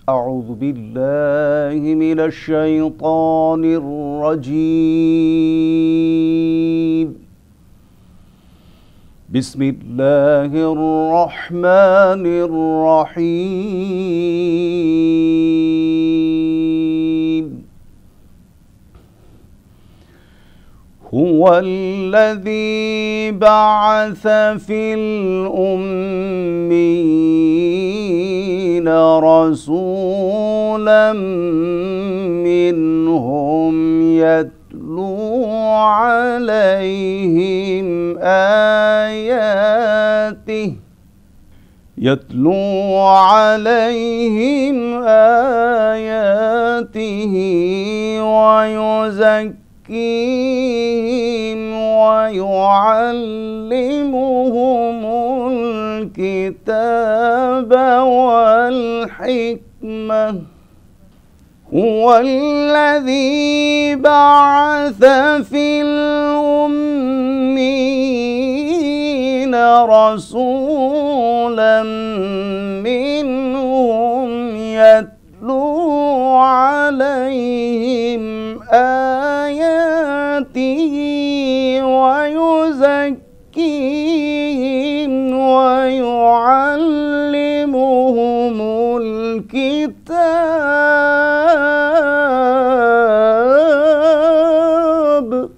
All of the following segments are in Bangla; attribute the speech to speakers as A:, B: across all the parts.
A: أعوذ بالله من الشيطان الرجيم بسم الله الرحمن الرحيم هو الذي بعث في الأميين رسولا منهم يتلو عليهم آياته ويزكيهم ويعلمهم الكتاب والحكمة هو الذي بعث في الأميين رسولا منهم يتلو عليهم آياته ويزكيهم ويعلمهم الكتاب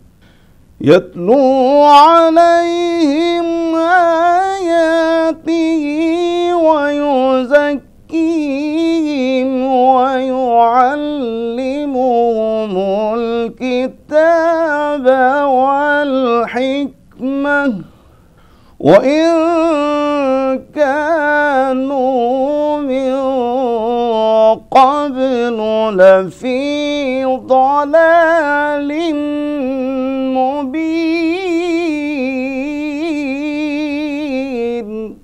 A: يتلو عليهم آياته ويزكيهم ويعلمهم الكتاب والحكمة وإن كانوا من قبل لفي ضلال مبين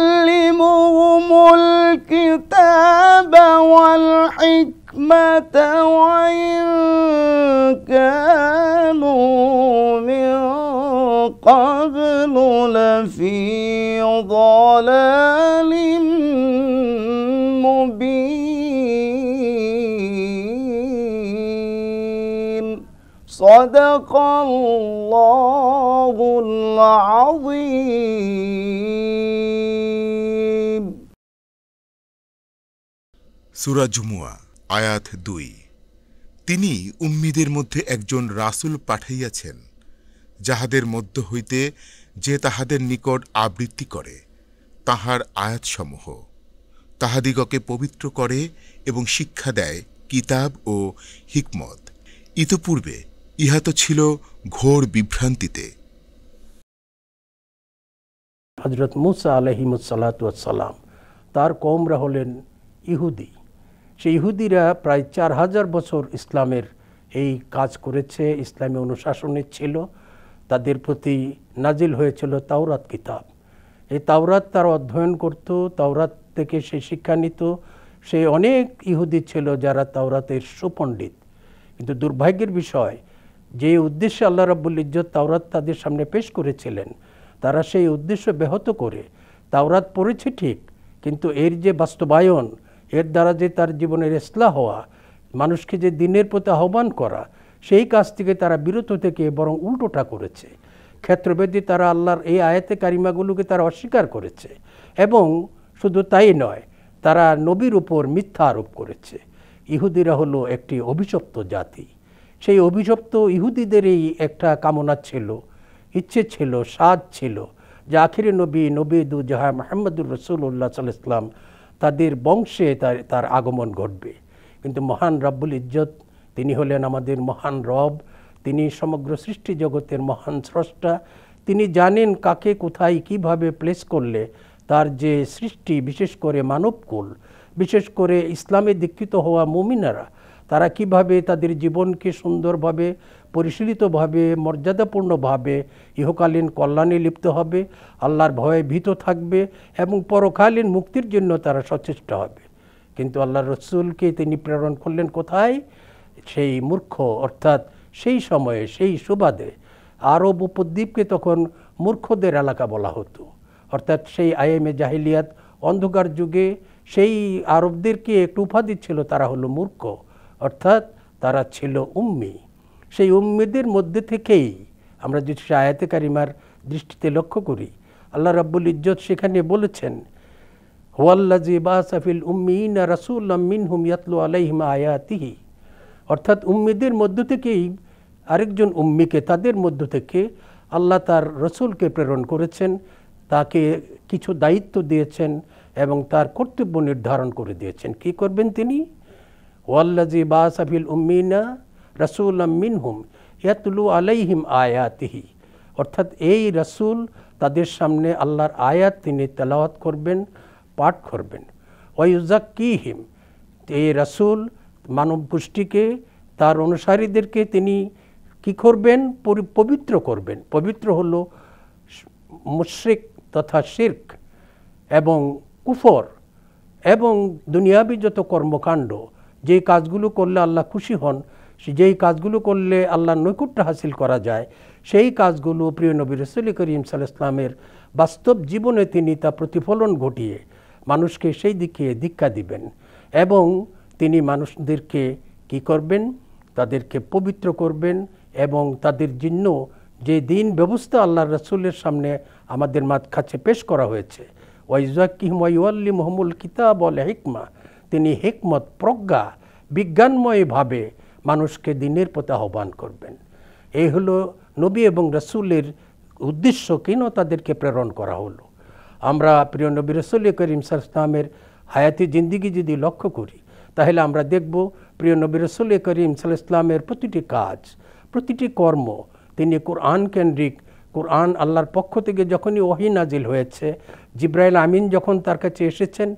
A: ويعلمهم الكتاب والحكمة وإن كانوا من قبل لفي ضلال مبين صدق الله العظيم
B: সূরা জুমুয়া আয়াত 2 তিনি উম্মীদের মধ্যে একজন রাসূল পাঠাইয়াছেন যাহাদের মধ্য হইতে যে তাহাদের নিকট আবৃত্তি করে তাহার আয়াতসমূহ তাহাদিগকে পবিত্র করে এবং শিক্ষা দেয় কিতাব ও হিকমত ইতপূর্বে ইহা তো ছিল ঘোর বিভ্রান্তিতে
C: হযরত মূসা আলাইহিসসালাতু ওয়াসসালাম তার কওমরা হলেন ইহুদি সেই ইহুদিরা প্রায় 4000 বছর ইসলামের এই কাজ করেছে ইসলামী অনুশাসনে ছিল তাদের প্রতি নাজিল হয়েছিল তাওরাত কিতাব এই তাওরাত তারা অধ্যয়ন করত তাওরাত থেকে সে শিক্ষা নিত সে অনেক ইহুদি ছিল যারা তাওরাতের সুপণ্ডিত কিন্তু দুর্ভাগ্যের বিষয় যে উদ্দেশ্যে আল্লাহ রাব্বুল ইজ্জত তাওরাত তাদের সামনে পেশ করেছিলেন তারা সেই উদ্দেশ্য ব্যাহত করে তাওরাত পড়েছে ঠিক কিন্তু এর যে বাস্তবায়ন এর দ্বারা যে তার জীবনের ইসলাহ হওয়া মানুষকে যে দিনের প্রতি আহ্বান করা সেই কাজ থেকে তারা বিরত থেকে বরং উল্টোটা করেছে ক্ষেত্রভেদে তারা আল্লাহর এই আয়াতে কারিমাগুলোকে তারা অস্বীকার করেছে এবং শুধু তাই নয় তারা নবীর উপর মিথ্যা আরোপ করেছে ইহুদিরা হলো একটি অভিশপ্ত জাতি সেই অভিশপ্ত ইহুদিদেরই একটা কামনা ছিল ইচ্ছে ছিল সাধ ছিল যে আখিরে নবী দু জাহান মুহাম্মদুর রাসূলুল্লাহ সাল্লাল্লাহু আলাইহি ওয়াসাল্লাম তাদের বংশে তার আগমন ঘটবে কিন্তু মহান রব্বুল ইজ্জত তিনি হলেন আমাদের মহান রব তিনি সমগ্র সৃষ্টি জগতের মহান স্রষ্টা তিনি জানেন কাকে কোথায় কিভাবে প্লেস করলে তার যে সৃষ্টি বিশেষ করে মানবকুল বিশেষ করে ইসলামে দীক্ষিত হওয়া মুমিনারা তারা কিভাবে তাদের জীবনকে সুন্দরভাবে পরিশীলিতভাবে মর্যাদাপূর্ণভাবে ইহকালীন কল্যাণে লিপ্ত হবে আল্লাহর ভয়ে ভীত থাকবে এবং পরকালীন মুক্তির জন্য তারা সচেষ্ট হবে কিন্তু আল্লাহর রাসূলকে তিনি প্রেরণ করলেন কোথায় সেই মূর্খ অর্থাৎ সেই সময়ে সেই সুবাদে আরব উপদ্বীপকে তখন মূর্খদের এলাকা বলা হতো অর্থাৎ সেই আইএমএ জাহিলিয়াত অন্ধকার যুগে সেই আরবদেরকে একটু উপাধি ছিল, তারা হলো মূর্খ, অর্থাৎ তারা ছিল উম্মি। সেই উম্মিদের মধ্যে থেকেই আমরা যদি আয়াতে কারিমার দৃষ্টিতে লক্ষ্য করি, আল্লাহ রাব্বুল ইজ্জত সেখানে বলেছেন, হুয়াল্লাযী বাআসা ফিল উম্মিয়িনা রাসূলাম মিনহুম ইয়াতলু আলাইহিম আয়াতিহি, অর্থাৎ উম্মিদের মধ্য থেকেই আরেকজন উম্মিকে, তাদের মধ্য থেকে আল্লাহ তার রসুলকে প্রেরণ করেছেন, তাকে কিছু দায়িত্ব দিয়েছেন এবং তার কর্তব্য নির্ধারণ করে দিয়েছেন। কি করবেন তিনি? ওয়াল্লাযী বাআসা ফিল উম্মিয়িনা রাসূলাম মিনহুম ইয়াতলু আলাইহিম আয়াতিহি, অর্থাৎ এই রাসূল তাদের সামনে আল্লাহর আয়াত তিনি তেলাওয়াত করবেন, পাঠ করবেন। ওয়ায়ুযাক্কিহিম, এই রাসূল মানব গোষ্ঠীকে, তার অনুসারীদেরকে তিনি কি করবেন? পবিত্র করবেন। পবিত্র হলো মুশরিক তথা শিরক এবং কুফর এবং দুনিয়াবি যত কর্মকাণ্ড, যেই কাজগুলো করলে আল্লাহ খুশি হন, যেই কাজগুলো করলে আল্লাহর নৈকট্য হাসিল করা যায়, সেই কাজগুলো প্রিয় নবী রাসূল করিম সাল্লাল্লাহু আলাইহি ওয়াসাল্লামের বাস্তব জীবনে তিনি তা প্রতিফলন ঘটিয়ে মানুষকে সেই দিকে দীক্ষা দিবেন এবং তিনি মানুষদেরকে কি করবেন? তাদেরকে পবিত্র করবেন এবং তাদের জন্য যে দিন ব্যবস্থা আল্লাহর রাসূলের সামনে আমাদের কাছে পেশ করা হয়েছে, ওয়াইযাক্কিহিম ওয়ায়ুআল্লিমুহুমুল কিতাব ওয়াল হিকমা, তিনি হিকমত, প্রজ্ঞা, বিজ্ঞানময়ভাবে মানুষকে দিনের পথে আহ্বান করবেন। এই হলো নবী এবং রাসূলের উদ্দেশ্য, কেন তাদেরকে প্রেরণ করা হলো। আমরা প্রিয় নবী রাসূল করিম সাল্লাল্লাহু আলাইহি ওয়াসাল্লামের হায়াতি জিন্দিগি যদি লক্ষ্য করি, তাহলে আমরা দেখব প্রিয় নবী রাসূল করিম সাল্লাল্লাহু আলাইহি ওয়াসাল্লামের প্রতিটি কাজ, প্রতিটি কর্ম তিনি কোরআন কেন্দ্রিক। কোরআন আল্লাহর পক্ষ থেকে যখনই ওহী নাজিল হয়েছে, জিবরাইল আমিন যখন তার কাছে এসেছেন,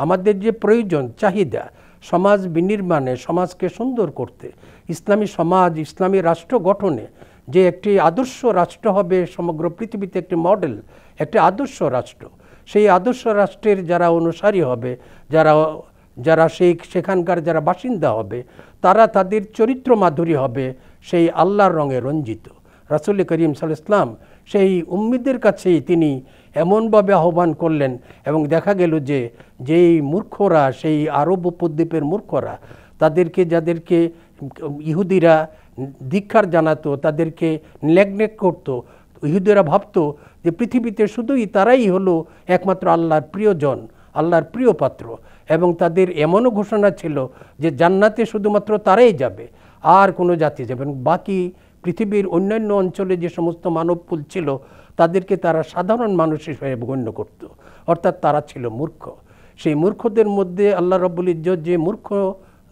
C: আমাদের যে প্রয়োজন, চাহিদা, সমাজ বিনির্মাণে, সমাজকে সুন্দর করতে, ইসলামী সমাজ, ইসলামী রাষ্ট্র গঠনে, যে একটি আদর্শ রাষ্ট্র হবে সমগ্র পৃথিবীতে, একটি মডেল, একটি আদর্শ রাষ্ট্র, সেই আদর্শ রাষ্ট্রের যারা অনুসারী হবে, যারা সেখানকার যারা বাসিন্দা হবে, তারা তাদের চরিত্র মাধুরী হবে সেই আল্লাহর রঙে রঞ্জিত। রাসূল করিম সাল্লাল্লাহু আলাইহি ওয়াসাল্লাম সেই উম্মিদের কাছেই তিনি এমনভাবে আহ্বান করলেন এবং দেখা গেল যে যেই মূর্খরা, সেই আরব উপদ্বীপের মূর্খরা, তাদেরকে, যাদেরকে ইহুদিরা ধিক্কার জানাতো, তাদেরকে নেগলেক্ট করতো, ইহুদিরা ভাবতো যে পৃথিবীতে শুধুই তারাই হলো একমাত্র আল্লাহর প্রিয়জন, আল্লাহর প্রিয় পাত্র, এবং তাদের এমনও ঘোষণা ছিল যে জান্নাতে শুধুমাত্র তারাই যাবে, আর কোনো জাতি যাবে না। বাকি পৃথিবীর অন্যান্য অঞ্চলে যে সমস্ত মানবকুল ছিল, তাদেরকে তারা সাধারণ মানুষ হিসেবে গণ্য করত, অর্থাৎ তারা ছিল মূর্খ। সেই মূর্খদের মধ্যে আল্লাহ রাব্বুল ইজ্জত যে মূর্খ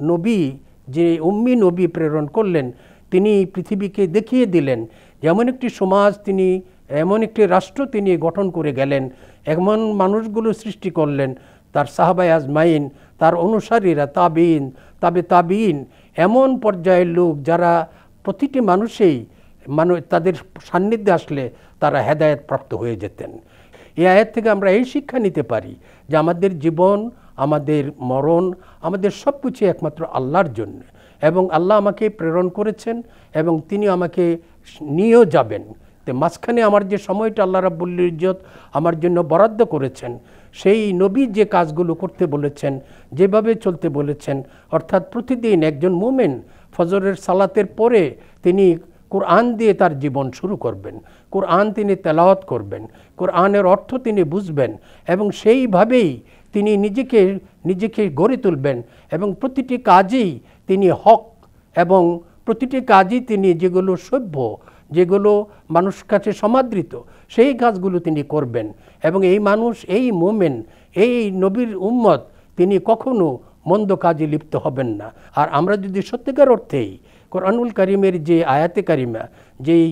C: নবী, যে উম্মি নবী প্রেরণ করলেন, তিনি পৃথিবীকে দেখিয়ে দিলেন যেমন একটি সমাজ, তিনি এমন একটি রাষ্ট্র তিনি গঠন করে গেলেন, এমন মানুষগুলো সৃষ্টি করলেন, তার সাহাবায়ে আজমাইন, তার অনুসারীরা, তাবিঈন, তাবিঈন, এমন পর্যায়ের লোক যারা প্রতিটি মানুষেই তাদের সান্নিধ্যে আসলে তারা হেদায়েত প্রাপ্ত হয়ে যেতেন। এই আয়াত থেকে আমরা এই শিক্ষা নিতে পারি যে আমাদের জীবন, আমাদের মরণ, আমাদের সব কিছু একমাত্র আল্লাহর জন্য, এবং আল্লাহ আমাকে প্রেরণ করেছেন এবং তিনি আমাকে নিয়েও যাবেন। তো মাঝখানে আমার যে সময়টা আল্লাহ রাব্বুল ইজ্জত আমার জন্য বরাদ্দ করেছেন, সেই নবী যে কাজগুলো করতে বলেছেন, যেভাবে চলতে বলেছেন, অর্থাৎ প্রতিদিন একজন মুমিন ফজরের সালাতের পরে তিনি কোরআন দিয়ে তার জীবন শুরু করবেন, কোরআন তিনি তেলাওয়াত করবেন, কোরআনের অর্থ তিনি বুঝবেন এবং সেইভাবেই তিনি নিজেকে গড়ে তুলবেন এবং প্রতিটি কাজেই তিনি হক এবং প্রতিটি কাজই তিনি যেগুলো সভ্য, যেগুলো মানুষ কাছে সমাদৃত, সেই কাজগুলো তিনি করবেন এবং এই মানুষ, এই মুমিন, এই নবীর উম্মত, তিনি কখনো মন্দ কাজে লিপ্ত হবেন না। আর আমরা যদি সত্যিকার অর্থেই কোরআনুল কারিমের যে আয়াতে কারিমা, যেই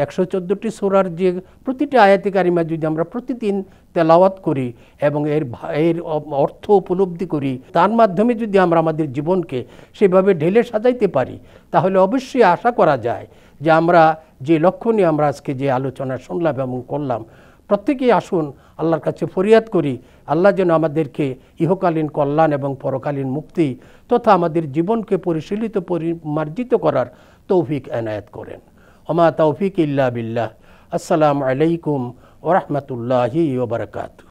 C: 114টি সূরার যে প্রতিটি আয়াতে কারিমা যদি আমরা প্রতিদিন তেলাওয়াত করি এবং এর অর্থ উপলব্ধি করি, তার মাধ্যমে যদি আমরা আমাদের জীবনকে সেভাবে ঢেলে সাজাইতে পারি, তাহলে অবশ্যই আশা করা যায় যে আমরা যে লক্ষ্য নিয়ে আমরা আজকে যে আলোচনা শুনলাম এবং করলাম, প্রত্যেকেই আসুন আল্লাহর কাছে ফরিয়াদ করি, আল্লাহ যেন আমাদেরকে ইহকালীন কল্যাণ এবং পরকালীন মুক্তি তথা আমাদের জীবনকে পরিশীলিত, পরিমার্জিত করার তৌফিক এনায়েত করেন। ওমা তৌফিক ইল্লা বিল্লাহ। আসসালামু আলাইকুম ওয়া রাহমাতুল্লাহি ওয়া বারাকাতুহু।